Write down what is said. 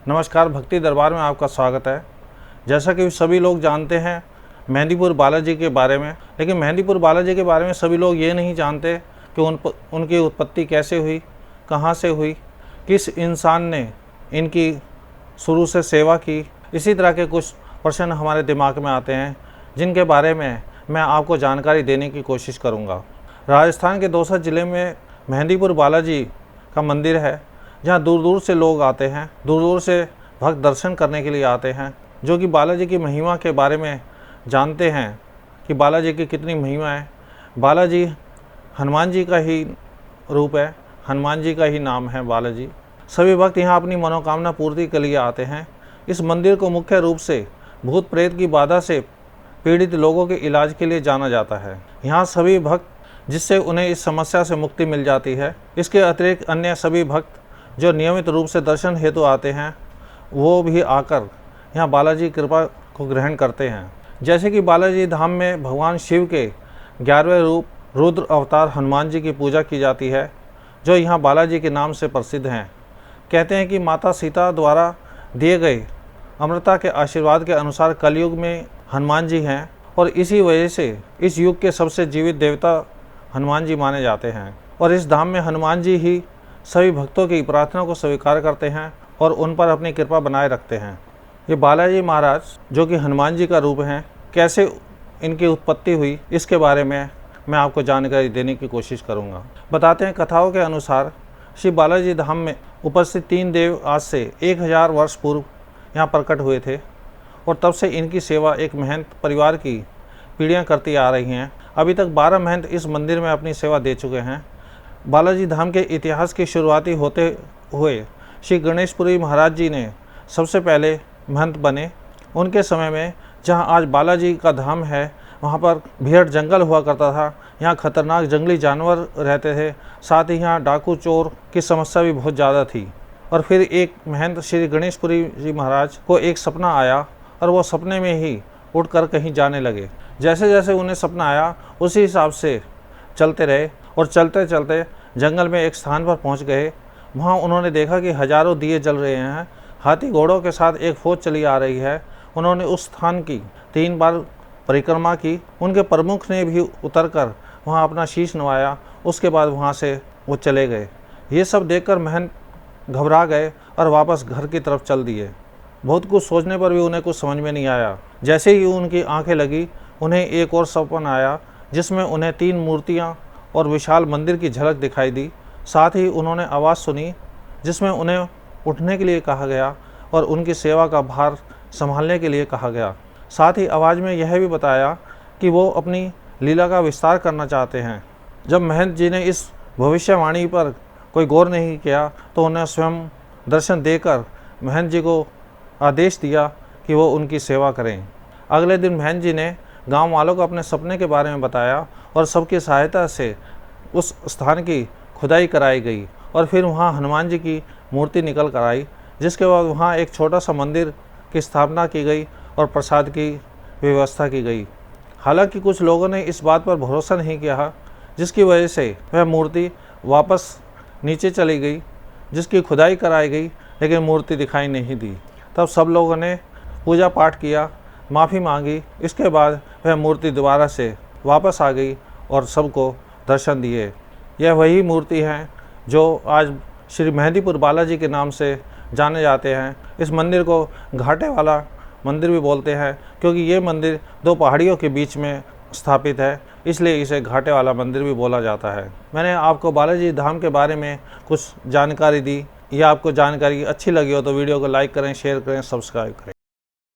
नमस्कार, भक्ति दरबार में आपका स्वागत है। जैसा कि सभी लोग जानते हैं मेहंदीपुर बालाजी के बारे में, लेकिन मेहंदीपुर बालाजी के बारे में सभी लोग ये नहीं जानते कि उनकी उत्पत्ति कैसे हुई, कहाँ से हुई, किस इंसान ने इनकी शुरू से सेवा की। इसी तरह के कुछ प्रश्न हमारे दिमाग में आते हैं, जिनके बारे में मैं आपको जानकारी देने की कोशिश करूँगा। राजस्थान के दौसा ज़िले में मेहंदीपुर बालाजी का मंदिर है, जहाँ दूर दूर से लोग आते हैं, दूर दूर से भक्त दर्शन करने के लिए आते हैं, जो कि बालाजी की महिमा के बारे में जानते हैं कि बालाजी की कितनी महिमा है। बालाजी हनुमान जी का ही रूप है, हनुमान जी का ही नाम है बालाजी। सभी भक्त यहाँ अपनी मनोकामना पूर्ति के लिए आते हैं। इस मंदिर को मुख्य रूप से भूत प्रेत की बाधा से पीड़ित लोगों के इलाज के लिए जाना जाता है। यहाँ सभी भक्त जिससे उन्हें इस समस्या से मुक्ति मिल जाती है। इसके अतिरिक्त अन्य सभी भक्त जो नियमित रूप से दर्शन हेतु आते हैं, वो भी आकर यहाँ बालाजी कृपा को ग्रहण करते हैं। जैसे कि बालाजी धाम में भगवान शिव के 11वें रूप रुद्र अवतार हनुमान जी की पूजा की जाती है, जो यहाँ बालाजी के नाम से प्रसिद्ध हैं। कहते हैं कि माता सीता द्वारा दिए गए अमृता के आशीर्वाद के अनुसार कलयुग में हनुमान जी हैं, और इसी वजह से इस युग के सबसे जीवित देवता हनुमान जी माने जाते हैं। और इस धाम में हनुमान जी ही सभी भक्तों की प्रार्थना को स्वीकार करते हैं और उन पर अपनी कृपा बनाए रखते हैं। ये बालाजी महाराज जो कि हनुमान जी का रूप हैं, कैसे इनकी उत्पत्ति हुई, इसके बारे में मैं आपको जानकारी देने की कोशिश करूंगा। बताते हैं, कथाओं के अनुसार श्री बालाजी धाम में उपस्थित 3 देव आज से 1000 वर्ष पूर्व यहाँ प्रकट हुए थे, और तब से इनकी सेवा एक महंत परिवार की पीढ़ियाँ करती आ रही हैं। अभी तक 12 महंत इस मंदिर में अपनी सेवा दे चुके हैं। बालाजी धाम के इतिहास की शुरुआती होते हुए श्री गणेशपुरी महाराज जी ने सबसे पहले महंत बने। उनके समय में जहां आज बालाजी का धाम है, वहां पर भीड़ जंगल हुआ करता था। यहाँ खतरनाक जंगली जानवर रहते थे, साथ ही यहाँ डाकू चोर की समस्या भी बहुत ज़्यादा थी। और फिर एक महंत श्री गणेशपुरी जी महाराज को एक सपना आया, और वो सपने में ही उठकर कहीं जाने लगे। जैसे जैसे उन्हें सपना आया, उसी हिसाब से चलते रहे, और चलते चलते जंगल में एक स्थान पर पहुंच गए। वहां उन्होंने देखा कि हजारों दिए जल रहे हैं, हाथी घोड़ों के साथ एक फौज चली आ रही है। उन्होंने उस स्थान की 3 बार परिक्रमा की। उनके प्रमुख ने भी उतरकर वहां अपना शीश नवाया। उसके बाद वहां से वो चले गए। ये सब देखकर महंत घबरा गए और वापस घर की तरफ चल दिए। बहुत कुछ सोचने पर भी उन्हें कुछ समझ में नहीं आया। जैसे ही उनकी आंखें लगी, उन्हें एक और सपना आया, जिसमें उन्हें 3 मूर्तियां और विशाल मंदिर की झलक दिखाई दी। साथ ही उन्होंने आवाज़ सुनी, जिसमें उन्हें उठने के लिए कहा गया और उनकी सेवा का भार संभालने के लिए कहा गया। साथ ही आवाज़ में यह भी बताया कि वो अपनी लीला का विस्तार करना चाहते हैं। जब महंत जी ने इस भविष्यवाणी पर कोई गौर नहीं किया, तो उन्हें स्वयं दर्शन देकर महंत जी को आदेश दिया कि वो उनकी सेवा करें। अगले दिन महंत जी ने गांव वालों को अपने सपने के बारे में बताया, और सबकी सहायता से उस स्थान की खुदाई कराई गई, और फिर वहां हनुमान जी की मूर्ति निकल कर आई। जिसके बाद वहां एक छोटा सा मंदिर की स्थापना की गई और प्रसाद की व्यवस्था की गई। हालांकि कुछ लोगों ने इस बात पर भरोसा नहीं किया, जिसकी वजह से वह मूर्ति वापस नीचे चली गई, जिसकी खुदाई कराई गई, लेकिन मूर्ति दिखाई नहीं दी। तब सब लोगों ने पूजा पाठ किया, माफ़ी मांगी। इसके बाद वह मूर्ति दोबारा से वापस आ गई और सबको दर्शन दिए। यह वही मूर्ति हैं जो आज श्री मेहंदीपुर बालाजी के नाम से जाने जाते हैं। इस मंदिर को घाटे वाला मंदिर भी बोलते हैं, क्योंकि ये मंदिर 2 पहाड़ियों के बीच में स्थापित है, इसलिए इसे घाटे वाला मंदिर भी बोला जाता है। मैंने आपको बालाजी धाम के बारे में कुछ जानकारी दी। यह आपको जानकारी अच्छी लगी हो तो वीडियो को लाइक करें, शेयर करें, सब्सक्राइब करें।